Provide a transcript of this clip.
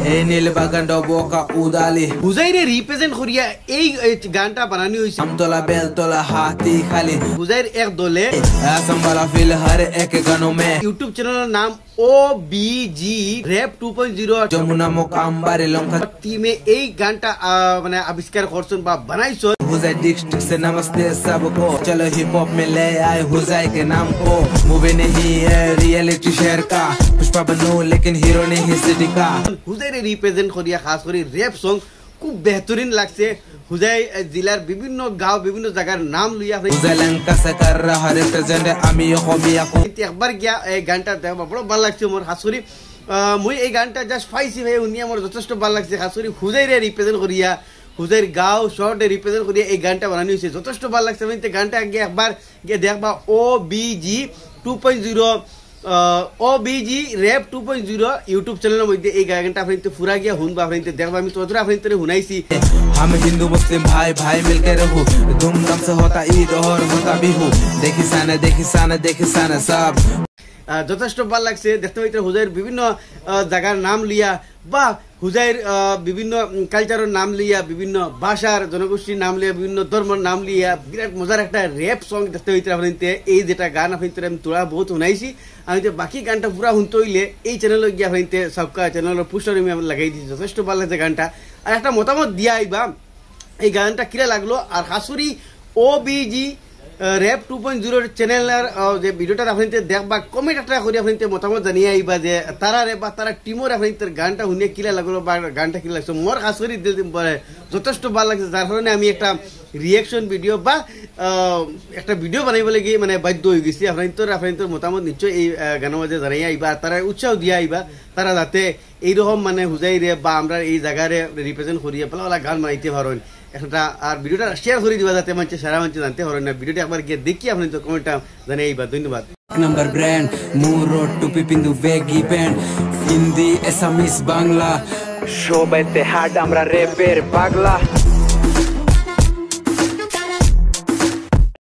এই নীল বাগান ডবকা উদালি হুজাইরে রিপ্রেজেন্ট করিয়া এই গানটা বানানি হইছে আমতলা বেলতলা হাতি খালি হুজাইর এক দলে संभाला फिल हर एक गानों में ইউটিউব চ্যানেলের নাম OBG Rap 2.0 যমুনা মোকাম্বারে লঙ্কা টিমে এই গানটা মানে আবিষ্কার করছেন বা বানাইছেন हुजै डिस्ट्रिक्ट से नमस्ते सबको चलो हिप हॉप में ले आए हुजै के नाम को मूवी नहीं है रियलिटी शेयर का पुष्पा बनू लेकिन हीरो नहीं सिटी का হুজাইরে রিপ্রেজেন্ট করিয়া খাস করে র‍্যাপ সং খুব বেহতরিন লাগছে হুজাই জেলার বিভিন্ন গাঁও বিভিন্ন জায়গার নাম লইয়া हुजै लंका से कर रहा रिप्रेजेंट আমি হবিয়া কো একবার গিয়া এই গানটা দেখবা বড় ভালো লাগছে মোর খাস করে মই এই গানটা জাস্ট পাইছি ভাই উনি আমার যথেষ্ট ভালো লাগছে খাস করে হুজাইরে রিপ্রেজেন্ট করিয়া হুজাইর গাঁও শহরে রিপ্রেজেন্ট করিয়া এই গানটা বানানো হয়েছে যথেষ্ট ভালো লাগছে আমি গানটা আগে একবার গিয়ে দেখবা OBG 2.0 OBG Rap 2.0 ইউটিউব চ্যানেলের মধ্যে এই গানটা আপনি পুরা গিয়া শুনবা আপনি দেখবা আমি তোরা আপনি শুনাইছি हम हिंदू मुस्लिम भाई भाई मिलकर रहूं धूमधाम से होता ईद और होता बिहू देखी साना सब যথেষ্ট ভালো লাগছে দেখতে পাইতে হুজাইর বিভিন্ন জায়গার নাম লিয়া বা হুজাইর বিভিন্ন কালচারের নাম লিয়া বিভিন্ন ভাষার জনগোষ্ঠীর নাম লিয়া বিভিন্ন ধর্মের নাম লিয়া বিরাট মজার একটা র‍্যাপ সং দেখতে পাইতে আপনাদের এই যেটা গান আপনাদের আমি তোরা বহুত শুনাইছি আমি তো বাকি গানটা পুরা শুনতে হইলে এই চ্যানেলে গিয়ে আপনাদের সবকা চ্যানেলের পোস্টার আমি লাগাই দিয়েছি যথেষ্ট ভালো লাগছে গানটা আর একটা মতামত দিয়া আইবা এই গানটা কিরা লাগলো আর খাসুরি OBG Rap 2.0 চ্যানেলের যে ভিডিওটা আপনাদের দেখবা কমেন্ট একটা করে আপনাদের মতামত জানিয়ে আইবা যে তারা রে বা তারা টিমর আপনাদের গানটা শুনে কিলা লাগলো বা গানটা কিলা লাগছে মোর খাস করে যথেষ্ট ভালো লাগছে যার কারণে আমি একটা রিয়াকশন ভিডিও বা একটা ভিডিও বানাইব লাগি মানে বাধ্য হয়ে গেছি আপনাদের মতামত নিশ্চয় এই গানের মাঝে জানাই আইবা তারা উৎসাহ দিয়ে আইবা তারা যাতে এইরকম মানে হুজাই রে বা আমরা এই জায়গারে রিপ্রেজেন্ট করিয়ে ভালো গান বানাইতে পারেন একটা আর ভিডিওটা শেয়ার করে দিবা যাতে মানুষ সারা মানুষ জানতে পারেন না ভিডিওটা একবার গিয়ে দেখি আপনি তো কমেন্টটা জানিয়ে আইবা ধন্যবাদ नंबर ब्रांड मुरो टुपी पिंदु बेगी पैंट हिंदी एसामिस बांग्ला शो बेते हार्ड আমরা রেপের পাগলা